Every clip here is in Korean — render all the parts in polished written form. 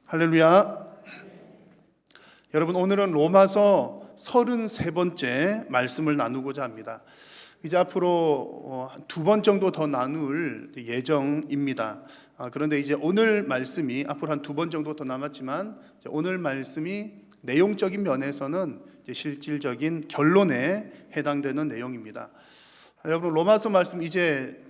할렐루야. 여러분, 오늘은 로마서 33번째 말씀을 나누고자 합니다. 이제 앞으로 2번 정도 더 나눌 예정입니다. 그런데 이제 오늘 말씀이 앞으로 한 2번 정도 더 남았지만 오늘 말씀이 내용적인 면에서는 이제 실질적인 결론에 해당되는 내용입니다. 여러분, 로마서 말씀 이제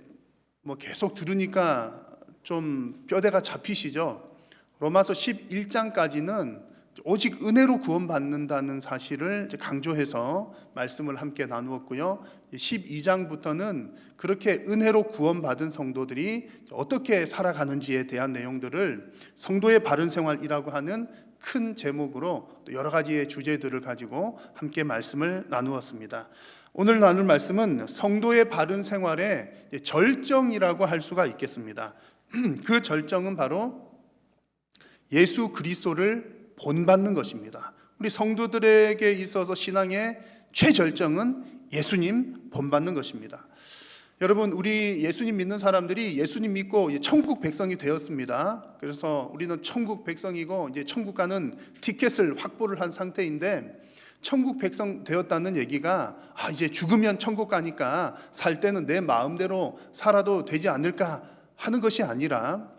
계속 들으니까 좀 뼈대가 잡히시죠? 로마서 11장까지는 오직 은혜로 구원받는다는 사실을 강조해서 말씀을 함께 나누었고요. 12장부터는 그렇게 은혜로 구원받은 성도들이 어떻게 살아가는지에 대한 내용들을 성도의 바른 생활이라고 하는 큰 제목으로 또 여러 가지의 주제들을 가지고 함께 말씀을 나누었습니다. 오늘 나눌 말씀은 성도의 바른 생활의 절정이라고 할 수가 있겠습니다. 그 절정은 바로 예수 그리스도를 본받는 것입니다. 우리 성도들에게 있어서 신앙의 최절정은 예수님 본받는 것입니다. 여러분, 우리 예수님 믿는 사람들이 예수님 믿고 천국 백성이 되었습니다. 그래서 우리는 천국 백성이고 이제 천국 가는 티켓을 확보를 한 상태인데, 천국 백성 되었다는 얘기가 이제 죽으면 천국 가니까 살 때는 내 마음대로 살아도 되지 않을까 하는 것이 아니라,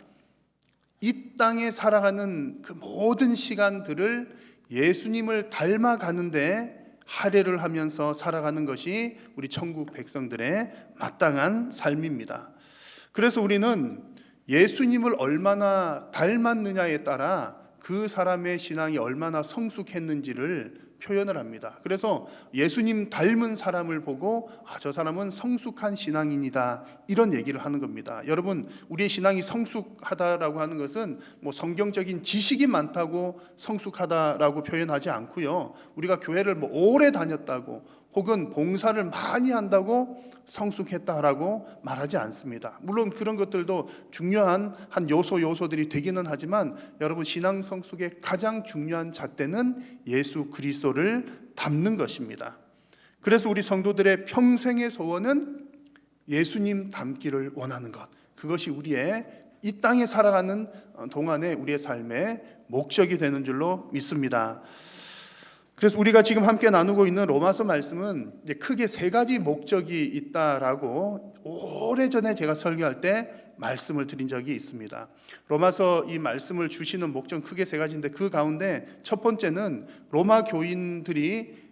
이 땅에 살아가는 그 모든 시간들을 예수님을 닮아가는데 할애를 하면서 살아가는 것이 우리 천국 백성들의 마땅한 삶입니다. 그래서 우리는 예수님을 얼마나 닮았느냐에 따라 그 사람의 신앙이 얼마나 성숙했는지를 표현을 합니다. 그래서 예수님 닮은 사람을 보고 저 사람은 성숙한 신앙인이다, 이런 얘기를 하는 겁니다. 여러분, 우리의 신앙이 성숙하다라고 하는 것은 성경적인 지식이 많다고 성숙하다라고 표현하지 않고요, 우리가 교회를 오래 다녔다고 혹은 봉사를 많이 한다고 성숙했다라고 말하지 않습니다. 물론 그런 것들도 중요한 한 요소들이 되기는 하지만, 여러분, 신앙 성숙의 가장 중요한 잣대는 예수 그리스도를 닮는 것입니다. 그래서 우리 성도들의 평생의 소원은 예수님 닮기를 원하는 것, 그것이 우리의 이 땅에 살아가는 동안에 우리의 삶의 목적이 되는 줄로 믿습니다. 그래서 우리가 지금 함께 나누고 있는 로마서 말씀은 이제 크게 3가지 목적이 있다라고 오래전에 제가 설교할 때 말씀을 드린 적이 있습니다. 로마서 이 말씀을 주시는 목적은 크게 3가지인데, 그 가운데 첫 번째는 로마 교인들이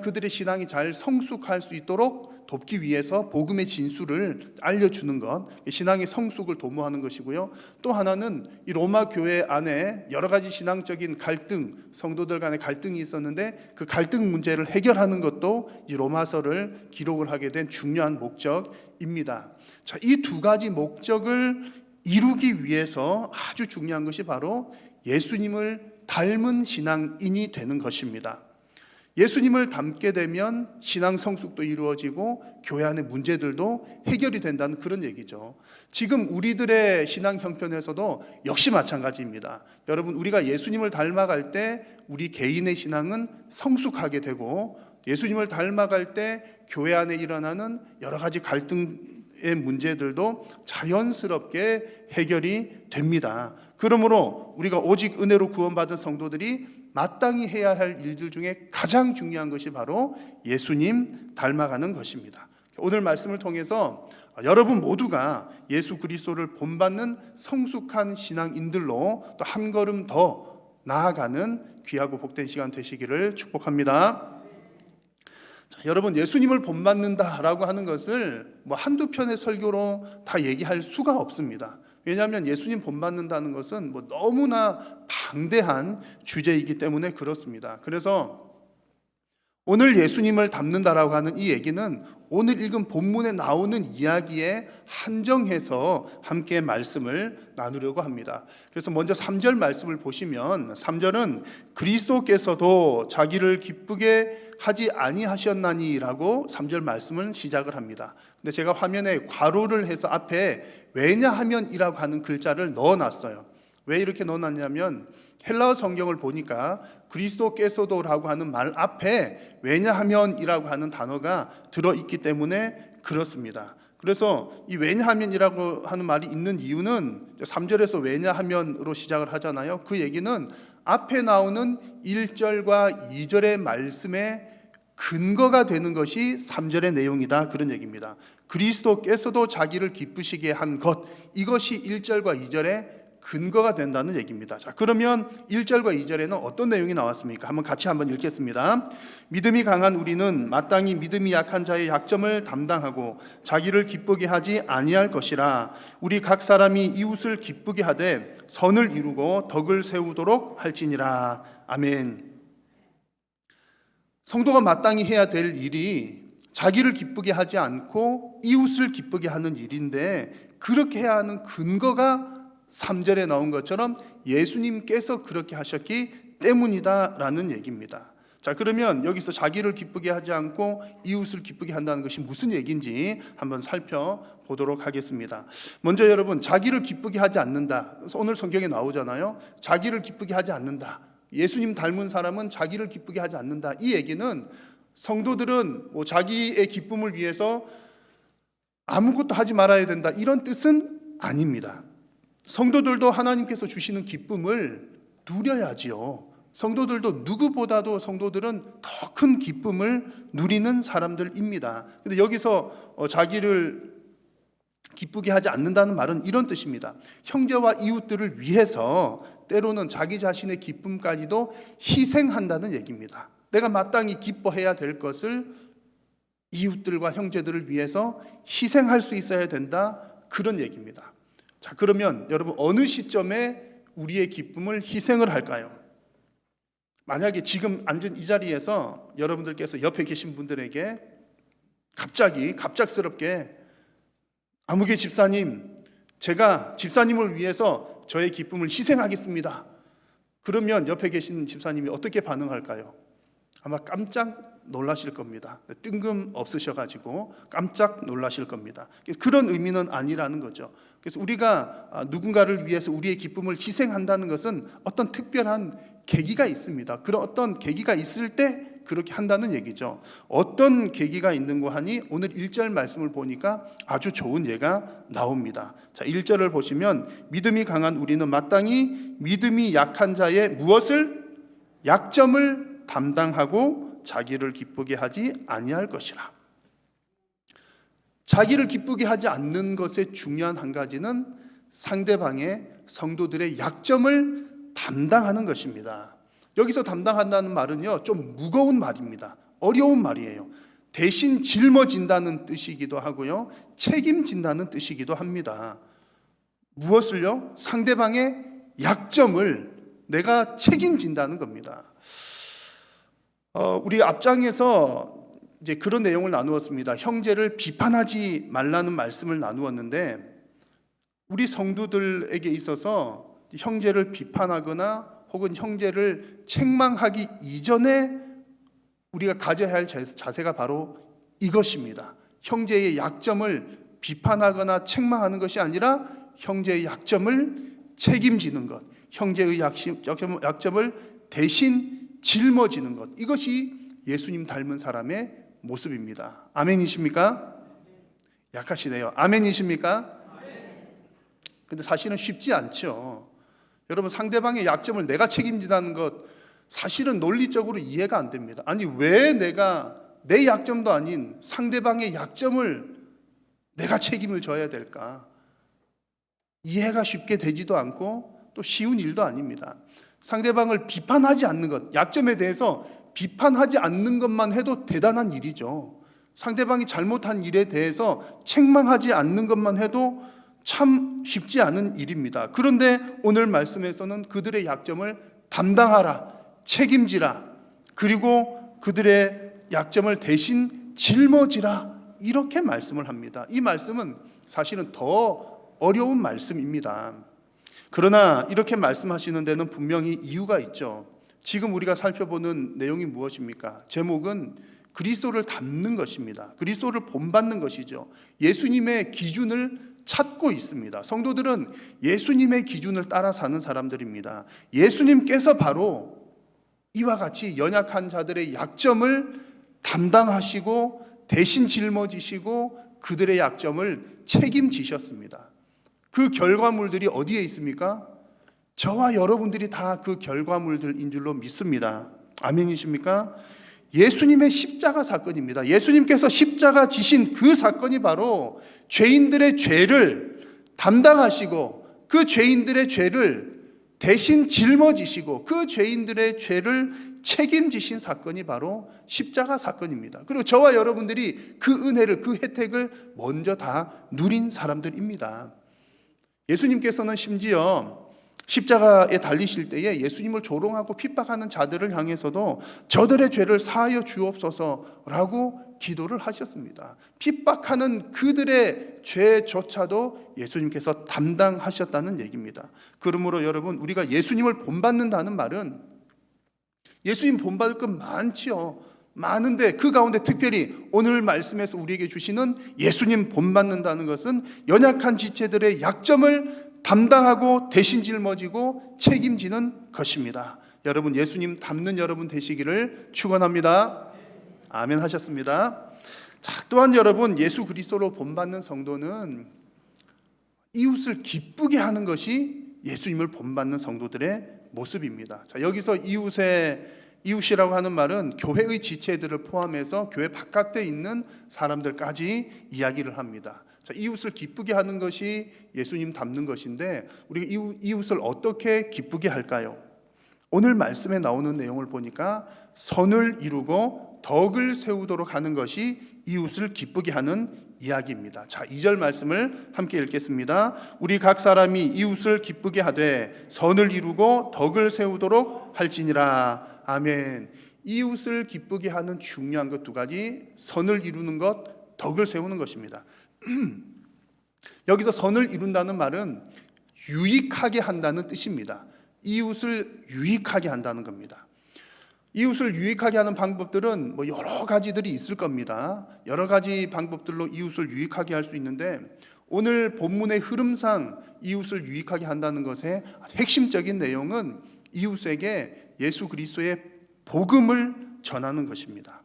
그들의 신앙이 잘 성숙할 수 있도록 돕기 위해서 복음의 진수를 알려주는 것, 신앙의 성숙을 도모하는 것이고요. 또 하나는 이 로마 교회 안에 여러 가지 신앙적인 갈등, 성도들 간의 갈등이 있었는데 그 갈등 문제를 해결하는 것도 이 로마서를 기록을 하게 된 중요한 목적입니다. 자, 이 2가지 목적을 이루기 위해서 아주 중요한 것이 바로 예수님을 닮은 신앙인이 되는 것입니다. 예수님을 닮게 되면 신앙 성숙도 이루어지고 교회 안의 문제들도 해결이 된다는 그런 얘기죠. 지금 우리들의 신앙 형편에서도 역시 마찬가지입니다. 여러분, 우리가 예수님을 닮아갈 때 우리 개인의 신앙은 성숙하게 되고, 예수님을 닮아갈 때 교회 안에 일어나는 여러 가지 갈등의 문제들도 자연스럽게 해결이 됩니다. 그러므로 우리가 오직 은혜로 구원받은 성도들이 마땅히 해야 할 일들 중에 가장 중요한 것이 바로 예수님 닮아가는 것입니다. 오늘 말씀을 통해서 여러분 모두가 예수 그리스도를 본받는 성숙한 신앙인들로 또 한 걸음 더 나아가는 귀하고 복된 시간 되시기를 축복합니다. 여러분, 예수님을 본받는다라고 하는 것을 한두 편의 설교로 다 얘기할 수가 없습니다. 왜냐하면 예수님 본받는다는 것은 너무나 방대한 주제이기 때문에 그렇습니다. 그래서 오늘 예수님을 닮는다라고 하는 이 얘기는 오늘 읽은 본문에 나오는 이야기에 한정해서 함께 말씀을 나누려고 합니다. 그래서 먼저 3절 말씀을 보시면, 3절은 그리스도께서도 자기를 기쁘게 하지 아니하셨나니라고 3절 말씀을 시작을 합니다. 근데 제가 화면에 괄호를 해서 앞에 왜냐하면이라고 하는 글자를 넣어놨어요. 왜 이렇게 넣어놨냐면, 헬라어 성경을 보니까 그리스도께서도라고 하는 말 앞에 왜냐하면이라고 하는 단어가 들어있기 때문에 그렇습니다. 그래서 이 왜냐하면이라고 하는 말이 있는 이유는 3절에서 왜냐하면으로 시작을 하잖아요. 그 얘기는 앞에 나오는 1절과 2절의 말씀의 근거가 되는 것이 3절의 내용이다, 그런 얘기입니다. 그리스도께서도 자기를 기쁘시게 한 것, 이것이 1절과 2절의 근거가 된다는 얘기입니다. 자, 그러면 1절과 2절에는 어떤 내용이 나왔습니까? 같이 한번 읽겠습니다. 믿음이 강한 우리는 마땅히 믿음이 약한 자의 약점을 담당하고 자기를 기쁘게 하지 아니할 것이라. 우리 각 사람이 이웃을 기쁘게 하되 선을 이루고 덕을 세우도록 할지니라. 아멘. 성도가 마땅히 해야 될 일이 자기를 기쁘게 하지 않고 이웃을 기쁘게 하는 일인데, 그렇게 해야 하는 근거가 3절에 나온 것처럼 예수님께서 그렇게 하셨기 때문이다라는 얘기입니다. 자, 그러면 여기서 자기를 기쁘게 하지 않고 이웃을 기쁘게 한다는 것이 무슨 얘기인지 한번 살펴보도록 하겠습니다. 먼저 여러분, 자기를 기쁘게 하지 않는다. 그래서 오늘 성경에 나오잖아요. 자기를 기쁘게 하지 않는다. 예수님 닮은 사람은 자기를 기쁘게 하지 않는다. 이 얘기는 성도들은 자기의 기쁨을 위해서 아무것도 하지 말아야 된다, 이런 뜻은 아닙니다. 성도들도 하나님께서 주시는 기쁨을 누려야지요. 성도들도, 누구보다도 성도들은 더 큰 기쁨을 누리는 사람들입니다. 근데 여기서 자기를 기쁘게 하지 않는다는 말은 이런 뜻입니다. 형제와 이웃들을 위해서 때로는 자기 자신의 기쁨까지도 희생한다는 얘기입니다. 내가 마땅히 기뻐해야 될 것을 이웃들과 형제들을 위해서 희생할 수 있어야 된다, 그런 얘기입니다. 자, 그러면 여러분, 어느 시점에 우리의 기쁨을 희생을 할까요? 만약에 지금 앉은 이 자리에서 여러분들께서 옆에 계신 분들에게 갑작스럽게 아무개 집사님, 제가 집사님을 위해서 저의 기쁨을 희생하겠습니다. 그러면 옆에 계신 집사님이 어떻게 반응할까요? 아마 깜짝 놀라실 겁니다. 뜬금없으셔가지고 깜짝 놀라실 겁니다. 그런 의미는 아니라는 거죠. 그래서 우리가 누군가를 위해서 우리의 기쁨을 희생한다는 것은 어떤 특별한 계기가 있습니다. 그런 어떤 계기가 있을 때 그렇게 한다는 얘기죠. 어떤 계기가 있는고 하니 오늘 1절 말씀을 보니까 아주 좋은 예가 나옵니다. 자, 1절을 보시면 믿음이 강한 우리는 마땅히 믿음이 약한 자의 무엇을? 약점을 담당하고 자기를 기쁘게 하지 아니할 것이라. 자기를 기쁘게 하지 않는 것의 중요한 한 가지는 상대방의, 성도들의 약점을 담당하는 것입니다. 여기서 담당한다는 말은요, 좀 무거운 말입니다. 어려운 말이에요. 대신 짊어진다는 뜻이기도 하고요, 책임진다는 뜻이기도 합니다. 무엇을요? 상대방의 약점을 내가 책임진다는 겁니다. 우리 앞장에서 이제 그런 내용을 나누었습니다. 형제를 비판하지 말라는 말씀을 나누었는데, 우리 성도들에게 있어서 형제를 비판하거나 혹은 형제를 책망하기 이전에 우리가 가져야 할 자세가 바로 이것입니다. 형제의 약점을 비판하거나 책망하는 것이 아니라 형제의 약점을 책임지는 것, 형제의 약점을 대신 짊어지는 것, 이것이 예수님 닮은 사람의 모습입니다. 아멘이십니까? 약하시네요. 아멘이십니까? 근데 사실은 쉽지 않죠. 여러분, 상대방의 약점을 내가 책임진다는 것, 사실은 논리적으로 이해가 안 됩니다. 아니, 왜 내가 내 약점도 아닌 상대방의 약점을 내가 책임을 져야 될까? 이해가 쉽게 되지도 않고 또 쉬운 일도 아닙니다. 상대방을 비판하지 않는 것, 약점에 대해서 비판하지 않는 것만 해도 대단한 일이죠. 상대방이 잘못한 일에 대해서 책망하지 않는 것만 해도 참 쉽지 않은 일입니다. 그런데 오늘 말씀에서는 그들의 약점을 담당하라, 책임지라, 그리고 그들의 약점을 대신 짊어지라, 이렇게 말씀을 합니다. 이 말씀은 사실은 더 어려운 말씀입니다. 그러나 이렇게 말씀하시는 데는 분명히 이유가 있죠. 지금 우리가 살펴보는 내용이 무엇입니까? 제목은 그리스도를 닮는 것입니다. 그리스도를 본받는 것이죠. 예수님의 기준을 찾고 있습니다. 성도들은 예수님의 기준을 따라 사는 사람들입니다. 예수님께서 바로 이와 같이 연약한 자들의 약점을 담당하시고 대신 짊어지시고 그들의 약점을 책임지셨습니다. 그 결과물들이 어디에 있습니까? 저와 여러분들이 다 그 결과물들인 줄로 믿습니다. 아멘이십니까? 예수님의 십자가 사건입니다. 예수님께서 십자가 지신 그 사건이 바로 죄인들의 죄를 담당하시고 그 죄인들의 죄를 대신 짊어지시고 그 죄인들의 죄를 책임지신 사건이 바로 십자가 사건입니다. 그리고 저와 여러분들이 그 은혜를, 그 혜택을 먼저 다 누린 사람들입니다. 예수님께서는 심지어 십자가에 달리실 때에 예수님을 조롱하고 핍박하는 자들을 향해서도 저들의 죄를 사하여 주옵소서라고 기도를 하셨습니다. 핍박하는 그들의 죄조차도 예수님께서 담당하셨다는 얘기입니다. 그러므로 여러분, 우리가 예수님을 본받는다는 말은 예수님 본받을 것 많지요. 많은데 그 가운데 특별히 오늘 말씀에서 우리에게 주시는 예수님 본받는다는 것은 연약한 지체들의 약점을 담당하고 대신 짊어지고 책임지는 것입니다. 여러분, 예수님 닮는 여러분 되시기를 축원합니다. 아멘 하셨습니다. 자, 또한 여러분, 예수 그리스도로 본받는 성도는 이웃을 기쁘게 하는 것이 예수님을 본받는 성도들의 모습입니다. 자, 여기서 이웃이라고 하는 말은 교회의 지체들을 포함해서 교회 바깥에 있는 사람들까지 이야기를 합니다. 자, 이웃을 기쁘게 하는 것이 예수님 닮는 것인데 우리가 이웃을 어떻게 기쁘게 할까요? 오늘 말씀에 나오는 내용을 보니까 선을 이루고 덕을 세우도록 하는 것이 이웃을 기쁘게 하는 이야기입니다. 자, 2절 말씀을 함께 읽겠습니다. 우리 각 사람이 이웃을 기쁘게 하되 선을 이루고 덕을 세우도록 할지니라. 아멘. 이웃을 기쁘게 하는 중요한 것 두 가지, 선을 이루는 것, 덕을 세우는 것입니다. 여기서 선을 이룬다는 말은 유익하게 한다는 뜻입니다. 이웃을 유익하게 한다는 겁니다. 이웃을 유익하게 하는 방법들은 여러 가지들이 있을 겁니다. 여러 가지 방법들로 이웃을 유익하게 할 수 있는데 오늘 본문의 흐름상 이웃을 유익하게 한다는 것의 핵심적인 내용은 이웃에게 예수 그리스도의 복음을 전하는 것입니다.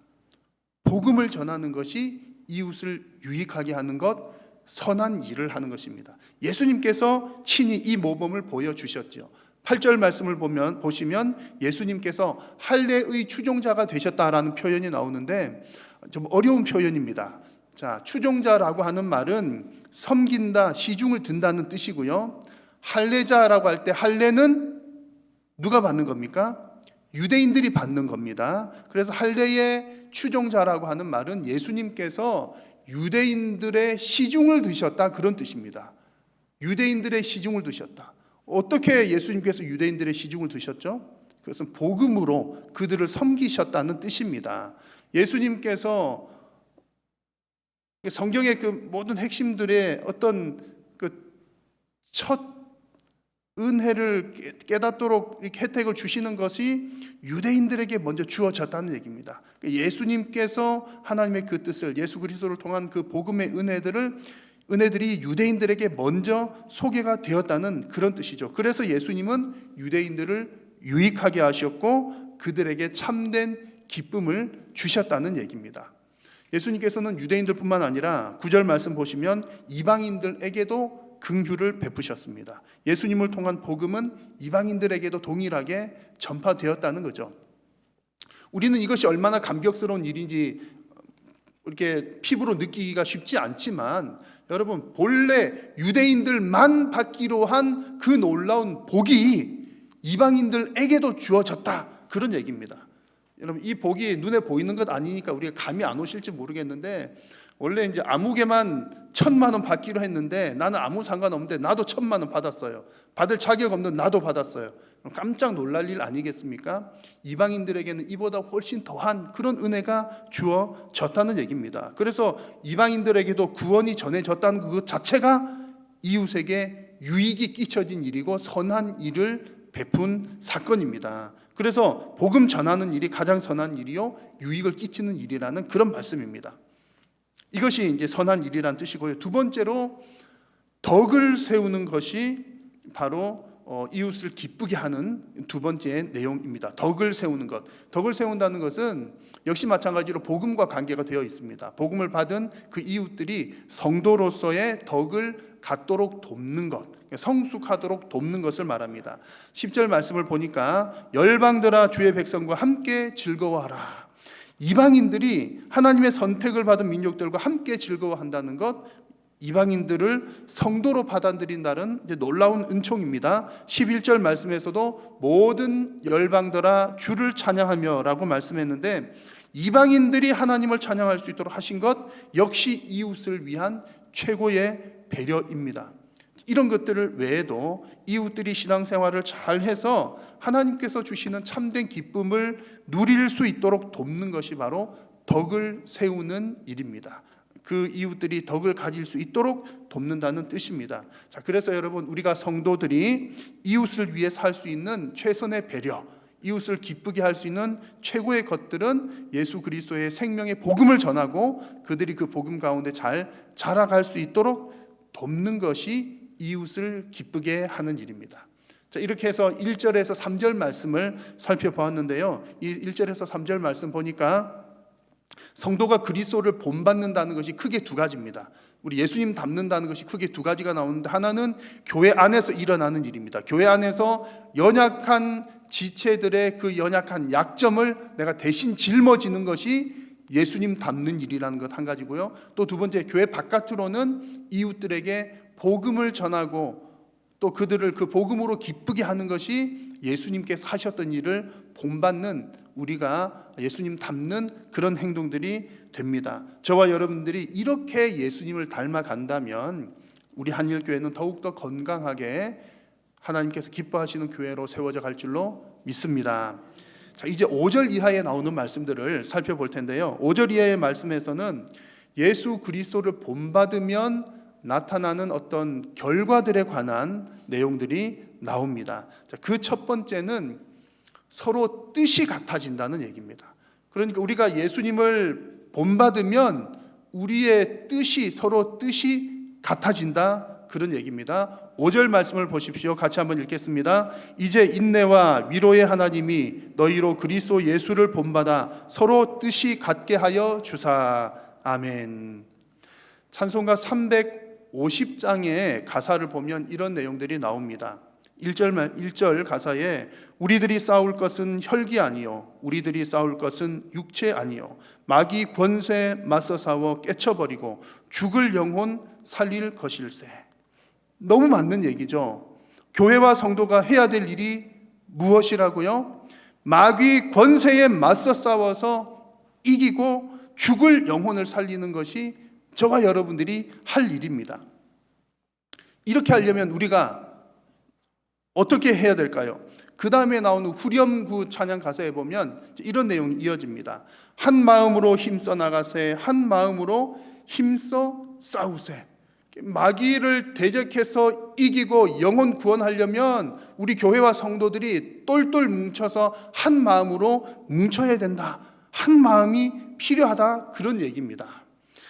복음을 전하는 것이 이웃을 유익하게 하는 것, 선한 일을 하는 것입니다. 예수님께서 친히 이 모범을 보여주셨죠. 8절 말씀을 보시면 예수님께서 할례의 추종자가 되셨다라는 표현이 나오는데 좀 어려운 표현입니다. 자, 추종자라고 하는 말은 섬긴다, 시중을 든다는 뜻이고요. 할례자라고 할 때 할례는 누가 받는 겁니까? 유대인들이 받는 겁니다. 그래서 할례의 추종자라고 하는 말은 예수님께서 유대인들의 시중을 드셨다, 그런 뜻입니다. 유대인들의 시중을 드셨다. 어떻게 예수님께서 유대인들의 시중을 드셨죠? 그것은 복음으로 그들을 섬기셨다는 뜻입니다. 예수님께서 성경의 그 모든 핵심들의 어떤 그 첫 은혜를 깨닫도록 이렇게 혜택을 주시는 것이 유대인들에게 먼저 주어졌다는 얘기입니다. 예수님께서 하나님의 그 뜻을, 예수 그리스도를 통한 그 복음의 은혜들이 유대인들에게 먼저 소개가 되었다는 그런 뜻이죠. 그래서 예수님은 유대인들을 유익하게 하셨고 그들에게 참된 기쁨을 주셨다는 얘기입니다. 예수님께서는 유대인들뿐만 아니라 9절 말씀 보시면 이방인들에게도 긍휼을 베푸셨습니다. 예수님을 통한 복음은 이방인들에게도 동일하게 전파되었다는 거죠. 우리는 이것이 얼마나 감격스러운 일인지 이렇게 피부로 느끼기가 쉽지 않지만 여러분, 본래 유대인들만 받기로 한 그 놀라운 복이 이방인들에게도 주어졌다, 그런 얘기입니다. 여러분, 이 복이 눈에 보이는 것 아니니까 우리가 감이 안 오실지 모르겠는데 원래 이제 아무개만 1,000만 원 받기로 했는데 나는 아무 상관없는데 나도 1,000만 원 받았어요. 받을 자격 없는 나도 받았어요. 깜짝 놀랄 일 아니겠습니까? 이방인들에게는 이보다 훨씬 더한 그런 은혜가 주어졌다는 얘기입니다. 그래서 이방인들에게도 구원이 전해졌다는 그 자체가 이웃에게 유익이 끼쳐진 일이고 선한 일을 베푼 사건입니다. 그래서 복음 전하는 일이 가장 선한 일이요 유익을 끼치는 일이라는 그런 말씀입니다. 이것이 이제 선한 일이란 뜻이고요. 두 번째로 덕을 세우는 것이 바로 이웃을 기쁘게 하는 두 번째 내용입니다. 덕을 세우는 것. 덕을 세운다는 것은 역시 마찬가지로 복음과 관계가 되어 있습니다. 복음을 받은 그 이웃들이 성도로서의 덕을 갖도록 돕는 것, 성숙하도록 돕는 것을 말합니다. 10절 말씀을 보니까 열방들아 주의 백성과 함께 즐거워하라. 이방인들이 하나님의 선택을 받은 민족들과 함께 즐거워한다는 것, 이방인들을 성도로 받아들인다는 놀라운 은총입니다. 11절 말씀에서도 모든 열방들아 주를 찬양하며 라고 말씀했는데, 이방인들이 하나님을 찬양할 수 있도록 하신 것 역시 이웃을 위한 최고의 배려입니다. 이런 것들을 외에도 이웃들이 신앙생활을 잘해서 하나님께서 주시는 참된 기쁨을 누릴 수 있도록 돕는 것이 바로 덕을 세우는 일입니다. 그 이웃들이 덕을 가질 수 있도록 돕는다는 뜻입니다. 자, 그래서 여러분, 우리가 성도들이 이웃을 위해 살 수 있는 최선의 배려, 이웃을 기쁘게 할 수 있는 최고의 것들은 예수 그리스도의 생명의 복음을 전하고 그들이 그 복음 가운데 잘 자라갈 수 있도록 돕는 것이 이웃을 기쁘게 하는 일입니다. 자, 이렇게 해서 1절에서 3절 말씀을 살펴보았는데요. 이 1절에서 3절 말씀 보니까 성도가 그리스도를 본받는다는 것이 크게 두 가지입니다. 우리 예수님 닮는다는 것이 크게 두 가지가 나오는데, 하나는 교회 안에서 일어나는 일입니다. 교회 안에서 연약한 지체들의 그 연약한 약점을 내가 대신 짊어지는 것이 예수님 닮는 일이라는 것 한 가지고요. 또 두 번째, 교회 바깥으로는 이웃들에게 복음을 전하고 또 그들을 그 복음으로 기쁘게 하는 것이 예수님께서 하셨던 일을 본받는, 우리가 예수님 닮는 그런 행동들이 됩니다. 저와 여러분들이 이렇게 예수님을 닮아간다면 우리 한일교회는 더욱더 건강하게 하나님께서 기뻐하시는 교회로 세워져 갈 줄로 믿습니다. 자, 이제 5절 이하에 나오는 말씀들을 살펴볼 텐데요. 5절 이하의 말씀에서는 예수 그리스도를 본받으면 나타나는 어떤 결과들에 관한 내용들이 나옵니다. 그 첫 번째는 서로 뜻이 같아진다는 얘기입니다. 그러니까 우리가 예수님을 본받으면 우리의 뜻이, 서로 뜻이 같아진다, 그런 얘기입니다. 5절 말씀을 보십시오. 같이 한번 읽겠습니다. 이제 인내와 위로의 하나님이 너희로 그리스도 예수를 본받아 서로 뜻이 같게 하여 주사. 아멘. 찬송가 350장의 가사를 보면 이런 내용들이 나옵니다. 1절 가사에 우리들이 싸울 것은 혈기 아니요 우리들이 싸울 것은 육체 아니요 마귀 권세 맞서 싸워 깨쳐버리고 죽을 영혼 살릴 것일세. 너무 맞는 얘기죠. 교회와 성도가 해야 될 일이 무엇이라고요? 마귀 권세에 맞서 싸워서 이기고 죽을 영혼을 살리는 것이 저와 여러분들이 할 일입니다. 이렇게 하려면 우리가 어떻게 해야 될까요? 그 다음에 나오는 후렴구 찬양 가사에 보면 이런 내용이 이어집니다. 한 마음으로 힘써 나가세, 한 마음으로 힘써 싸우세. 마귀를 대적해서 이기고 영혼 구원하려면 우리 교회와 성도들이 똘똘 뭉쳐서 한 마음으로 뭉쳐야 된다. 한 마음이 필요하다, 그런 얘기입니다.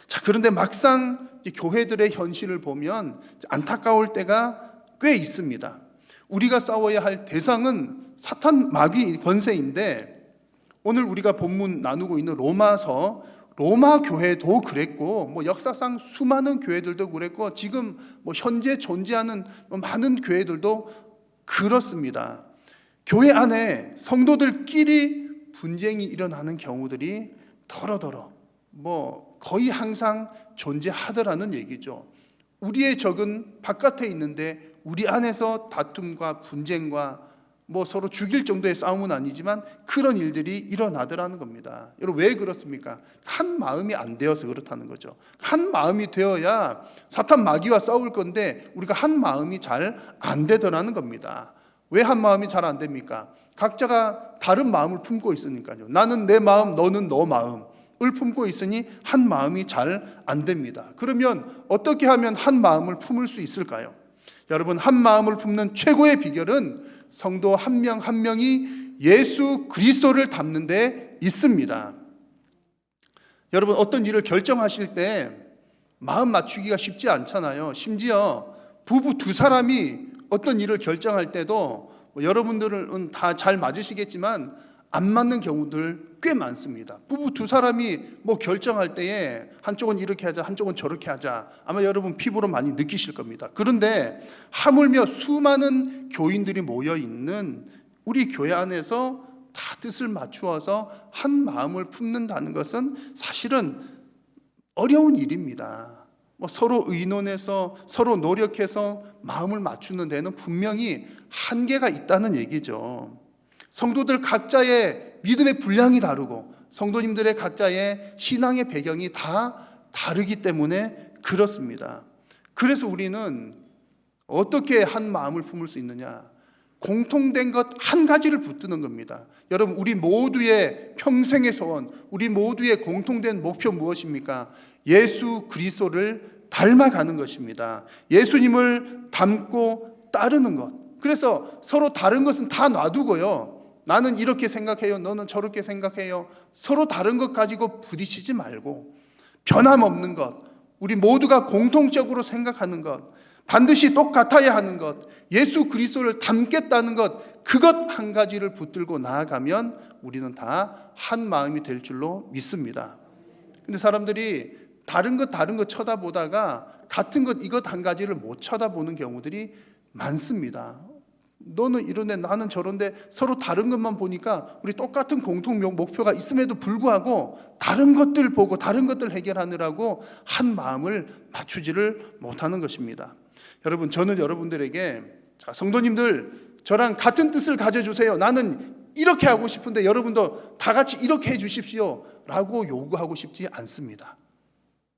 자, 그런데 막상 교회들의 현실을 보면 안타까울 때가 꽤 있습니다. 우리가 싸워야 할 대상은 사탄 마귀 권세인데, 오늘 우리가 본문 나누고 있는 로마서, 로마 교회도 그랬고 역사상 수많은 교회들도 그랬고 지금 현재 존재하는 많은 교회들도 그렇습니다. 교회 안에 성도들끼리 분쟁이 일어나는 경우들이 더러더러 거의 항상 존재하더라는 얘기죠. 우리의 적은 바깥에 있는데 우리 안에서 다툼과 분쟁과 서로 죽일 정도의 싸움은 아니지만 그런 일들이 일어나더라는 겁니다. 여러분, 왜 그렇습니까? 한 마음이 안 되어서 그렇다는 거죠. 한 마음이 되어야 사탄 마귀와 싸울 건데 우리가 한 마음이 잘 안 되더라는 겁니다. 왜 한 마음이 잘 안 됩니까? 각자가 다른 마음을 품고 있으니까요. 나는 내 마음, 너는 너 마음을 품고 있으니 한 마음이 잘 안 됩니다. 그러면 어떻게 하면 한 마음을 품을 수 있을까요? 여러분, 한 마음을 품는 최고의 비결은 성도 한 명 한 명이 예수 그리스도를 닮는 데 있습니다. 여러분, 어떤 일을 결정하실 때 마음 맞추기가 쉽지 않잖아요. 심지어 부부 두 사람이 어떤 일을 결정할 때도 여러분들은 다 잘 맞으시겠지만 안 맞는 경우들 꽤 많습니다. 부부 두 사람이 결정할 때에 한쪽은 이렇게 하자, 한쪽은 저렇게 하자. 아마 여러분 피부로 많이 느끼실 겁니다. 그런데 하물며 수많은 교인들이 모여 있는 우리 교회 안에서 다 뜻을 맞추어서 한 마음을 품는다는 것은 사실은 어려운 일입니다. 서로 의논해서 서로 노력해서 마음을 맞추는 데는 분명히 한계가 있다는 얘기죠. 성도들 각자의 믿음의 분량이 다르고 성도님들의 각자의 신앙의 배경이 다 다르기 때문에 그렇습니다. 그래서 우리는 어떻게 한 마음을 품을 수 있느냐? 공통된 것 한 가지를 붙드는 겁니다. 여러분, 우리 모두의 평생의 소원, 우리 모두의 공통된 목표 무엇입니까? 예수 그리스도를 닮아가는 것입니다. 예수님을 닮고 따르는 것. 그래서 서로 다른 것은 다 놔두고요, 나는 이렇게 생각해요, 너는 저렇게 생각해요, 서로 다른 것 가지고 부딪히지 말고 변함없는 것, 우리 모두가 공통적으로 생각하는 것, 반드시 똑같아야 하는 것, 예수 그리스도를 닮겠다는 것, 그것 한 가지를 붙들고 나아가면 우리는 다 한 마음이 될 줄로 믿습니다. 근데 사람들이 다른 것 쳐다보다가 같은 것 이것 한 가지를 못 쳐다보는 경우들이 많습니다. 너는 이런데 나는 저런데 서로 다른 것만 보니까 우리 똑같은 공통 목표가 있음에도 불구하고 다른 것들 보고 다른 것들 해결하느라고 한 마음을 맞추지를 못하는 것입니다. 여러분, 저는 여러분들에게, 자, 성도님들 저랑 같은 뜻을 가져주세요, 나는 이렇게 하고 싶은데 여러분도 다 같이 이렇게 해주십시오 라고 요구하고 싶지 않습니다.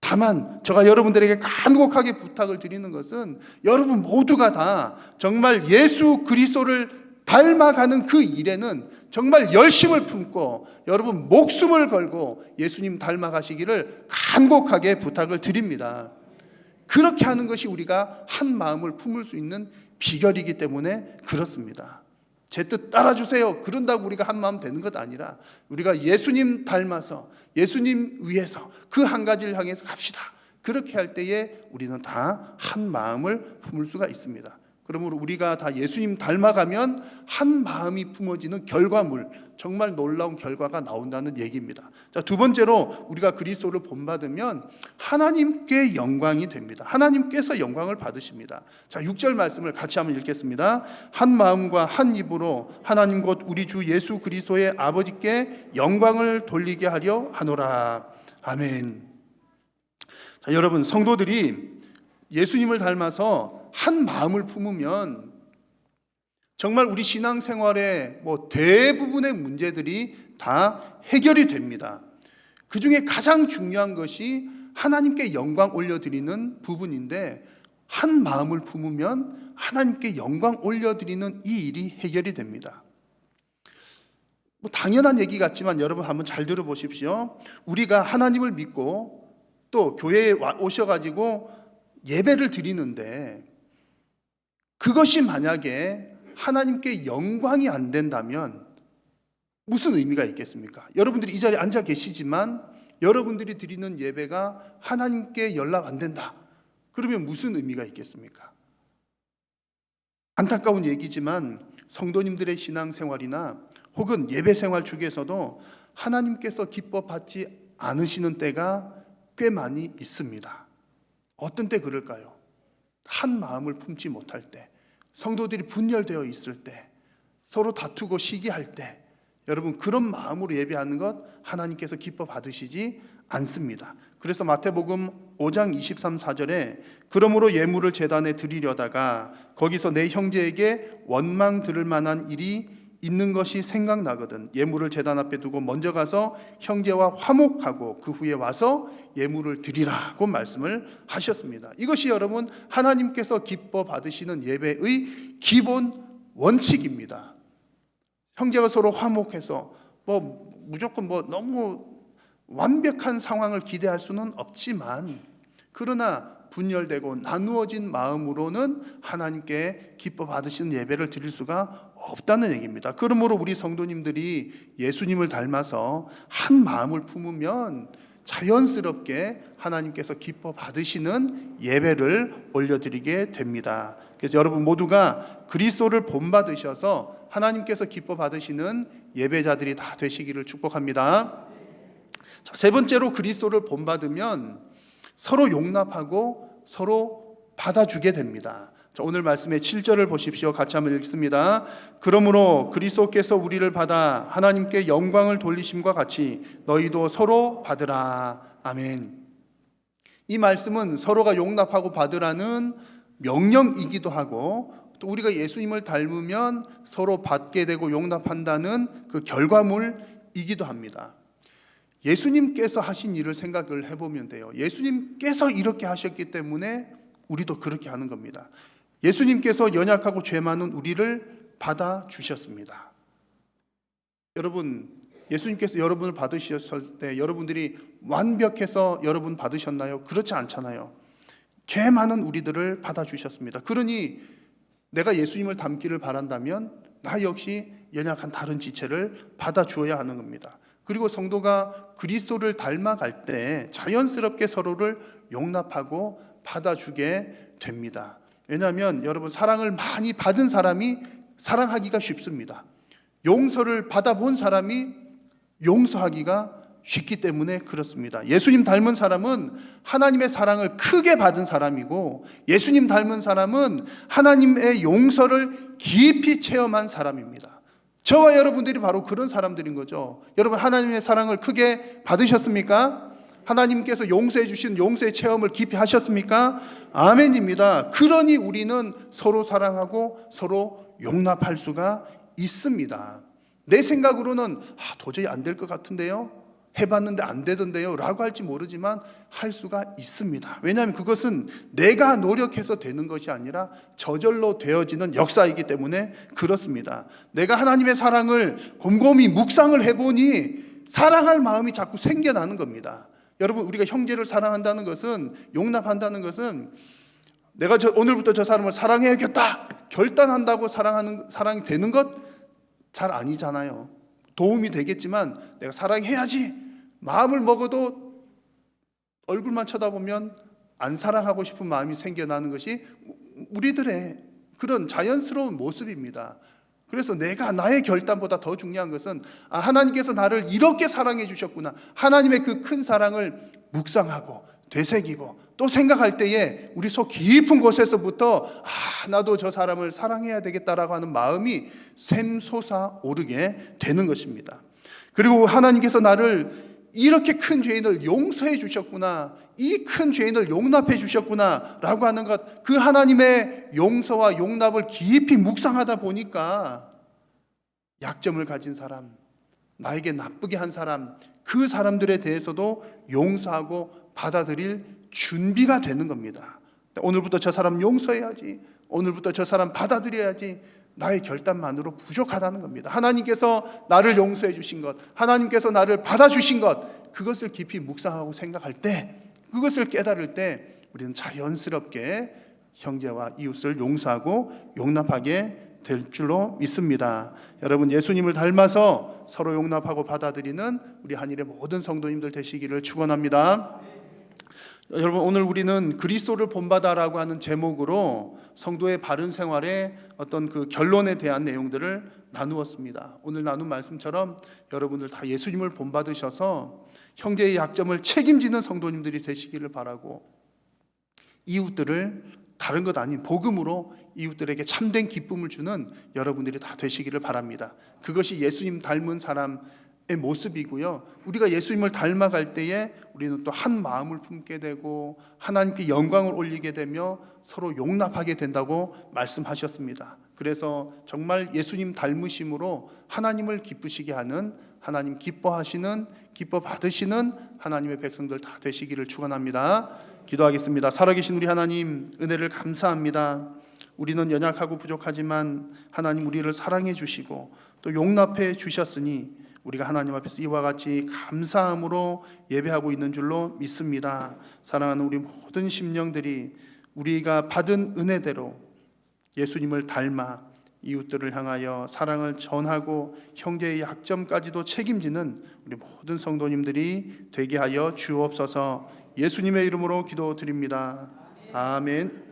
다만 제가 여러분들에게 간곡하게 부탁을 드리는 것은 여러분 모두가 다 정말 예수 그리스도를 닮아가는 그 일에는 정말 열심을 품고 여러분 목숨을 걸고 예수님 닮아가시기를 간곡하게 부탁을 드립니다. 그렇게 하는 것이 우리가 한 마음을 품을 수 있는 비결이기 때문에 그렇습니다. 제 뜻 따라주세요, 그런다고 우리가 한 마음 되는 것 아니라 우리가 예수님 닮아서 예수님 위해서 그 한 가지를 향해서 갑시다. 그렇게 할 때에 우리는 다 한 마음을 품을 수가 있습니다. 그러므로 우리가 다 예수님 닮아가면 한 마음이 품어지는 결과물, 정말 놀라운 결과가 나온다는 얘기입니다. 자, 두 번째로 우리가 그리스도를 본받으면 하나님께 영광이 됩니다. 하나님께서 영광을 받으십니다. 자, 6절 말씀을 같이 한번 읽겠습니다. 한 마음과 한 입으로 하나님 곧 우리 주 예수 그리스도의 아버지께 영광을 돌리게 하려 하노라. 아멘. 자, 여러분, 성도들이 예수님을 닮아서 한 마음을 품으면 정말 우리 신앙생활의 대부분의 문제들이 다 해결이 됩니다. 그 중에 가장 중요한 것이 하나님께 영광 올려드리는 부분인데, 한 마음을 품으면 하나님께 영광 올려드리는 이 일이 해결이 됩니다. 당연한 얘기 같지만 여러분 한번 잘 들어보십시오. 우리가 하나님을 믿고 또 교회에 오셔가지고 예배를 드리는데 그것이 만약에 하나님께 영광이 안 된다면 무슨 의미가 있겠습니까? 여러분들이 이 자리에 앉아 계시지만 여러분들이 드리는 예배가 하나님께 연락 안 된다, 그러면 무슨 의미가 있겠습니까? 안타까운 얘기지만 성도님들의 신앙생활이나 혹은 예배생활 중에서도 하나님께서 기뻐 받지 않으시는 때가 꽤 많이 있습니다. 어떤 때 그럴까요? 한 마음을 품지 못할 때, 성도들이 분열되어 있을 때, 서로 다투고 시기할 때, 여러분 그런 마음으로 예배하는 것 하나님께서 기뻐 받으시지 않습니다. 그래서 마태복음 5장 23, 4절에 그러므로 예물을 제단에 드리려다가 거기서 내 형제에게 원망 들을 만한 일이 있는 것이 생각나거든 예물을 제단 앞에 두고 먼저 가서 형제와 화목하고 그 후에 와서 예물을 드리라고 말씀을 하셨습니다. 이것이 여러분 하나님께서 기뻐 받으시는 예배의 기본 원칙입니다. 형제가 서로 화목해서 무조건 너무 완벽한 상황을 기대할 수는 없지만, 그러나 분열되고 나누어진 마음으로는 하나님께 기뻐 받으시는 예배를 드릴 수가 없다는 얘기입니다. 그러므로 우리 성도님들이 예수님을 닮아서 한 마음을 품으면 자연스럽게 하나님께서 기뻐 받으시는 예배를 올려드리게 됩니다. 그래서 여러분 모두가 그리스도를 본받으셔서 하나님께서 기뻐 받으시는 예배자들이 다 되시기를 축복합니다. 자, 세 번째로 그리스도를 본받으면 서로 용납하고 서로 받아주게 됩니다. 자, 오늘 말씀의 7절을 보십시오. 같이 한번 읽습니다. 그러므로 그리스도께서 우리를 받아 하나님께 영광을 돌리심과 같이 너희도 서로 받으라. 아멘. 이 말씀은 서로가 용납하고 받으라는 명령이기도 하고 또 우리가 예수님을 닮으면 서로 받게 되고 용납한다는 그 결과물이기도 합니다. 예수님께서 하신 일을 생각을 해보면 돼요. 예수님께서 이렇게 하셨기 때문에 우리도 그렇게 하는 겁니다. 예수님께서 연약하고 죄 많은 우리를 받아주셨습니다. 여러분, 예수님께서 여러분을 받으셨을 때 여러분들이 완벽해서 여러분 받으셨나요? 그렇지 않잖아요. 죄 많은 우리들을 받아주셨습니다. 그러니 내가 예수님을 닮기를 바란다면 나 역시 연약한 다른 지체를 받아주어야 하는 겁니다. 그리고 성도가 그리스도를 닮아갈 때 자연스럽게 서로를 용납하고 받아주게 됩니다. 왜냐하면 여러분 사랑을 많이 받은 사람이 사랑하기가 쉽습니다. 용서를 받아본 사람이 용서하기가 쉽기 때문에 그렇습니다. 예수님 닮은 사람은 하나님의 사랑을 크게 받은 사람이고 예수님 닮은 사람은 하나님의 용서를 깊이 체험한 사람입니다. 저와 여러분들이 바로 그런 사람들인 거죠. 여러분 하나님의 사랑을 크게 받으셨습니까? 하나님께서 용서해 주신 용서의 체험을 깊이 하셨습니까? 아멘입니다. 그러니 우리는 서로 사랑하고 서로 용납할 수가 있습니다. 내 생각으로는 도저히 안 될 것 같은데요, 해봤는데 안 되던데요 라고 할지 모르지만 할 수가 있습니다. 왜냐하면 그것은 내가 노력해서 되는 것이 아니라 저절로 되어지는 역사이기 때문에 그렇습니다. 내가 하나님의 사랑을 곰곰이 묵상을 해보니 사랑할 마음이 자꾸 생겨나는 겁니다. 여러분 우리가 형제를 사랑한다는 것은, 용납한다는 것은 내가 오늘부터 저 사람을 사랑해야겠다 결단한다고 사랑이 되는 것 잘 아니잖아요. 도움이 되겠지만 내가 사랑해야지 마음을 먹어도 얼굴만 쳐다보면 안 사랑하고 싶은 마음이 생겨나는 것이 우리들의 그런 자연스러운 모습입니다. 그래서 내가 나의 결단보다 더 중요한 것은 하나님께서 나를 이렇게 사랑해 주셨구나, 하나님의 그 큰 사랑을 묵상하고 되새기고 또 생각할 때에 우리 속 깊은 곳에서부터 나도 저 사람을 사랑해야 되겠다라고 하는 마음이 샘솟아 오르게 되는 것입니다. 그리고 하나님께서 나를 이렇게 큰 죄인을 용서해 주셨구나, 이 큰 죄인을 용납해 주셨구나 라고 하는 것, 그 하나님의 용서와 용납을 깊이 묵상하다 보니까 약점을 가진 사람, 나에게 나쁘게 한 사람, 그 사람들에 대해서도 용서하고 받아들일 준비가 되는 겁니다. 오늘부터 저 사람 용서해야지, 오늘부터 저 사람 받아들여야지, 나의 결단만으로 부족하다는 겁니다. 하나님께서 나를 용서해 주신 것, 하나님께서 나를 받아주신 것, 그것을 깊이 묵상하고 생각할 때, 그것을 깨달을 때 우리는 자연스럽게 형제와 이웃을 용서하고 용납하게 될 줄로 믿습니다. 여러분 예수님을 닮아서 서로 용납하고 받아들이는 우리 한일의 모든 성도님들 되시기를 축원합니다. 여러분 오늘 우리는 그리스도를 본받아라고 하는 제목으로 성도의 바른 생활의 어떤 그 결론에 대한 내용들을 나누었습니다. 오늘 나눈 말씀처럼 여러분들 다 예수님을 본받으셔서 형제의 약점을 책임지는 성도님들이 되시기를 바라고, 이웃들을 다른 것 아닌 복음으로 이웃들에게 참된 기쁨을 주는 여러분들이 다 되시기를 바랍니다. 그것이 예수님 닮은 사람의 모습이고요. 우리가 예수님을 닮아갈 때에 우리는 또 한 마음을 품게 되고 하나님께 영광을 올리게 되며 서로 용납하게 된다고 말씀하셨습니다. 그래서 정말 예수님 닮으심으로 하나님을 기쁘시게 하는, 하나님 기뻐하시는, 기뻐 받으시는 하나님의 백성들 다 되시기를 축원합니다. 기도하겠습니다. 살아계신 우리 하나님, 은혜를 감사합니다. 우리는 연약하고 부족하지만 하나님 우리를 사랑해 주시고 또 용납해 주셨으니 우리가 하나님 앞에서 이와 같이 감사함으로 예배하고 있는 줄로 믿습니다. 사랑하는 우리 모든 심령들이 우리가 받은 은혜대로 예수님을 닮아 이웃들을 향하여 사랑을 전하고 형제의 약점까지도 책임지는 우리 모든 성도님들이 되게 하여 주옵소서. 예수님의 이름으로 기도드립니다. 아멘.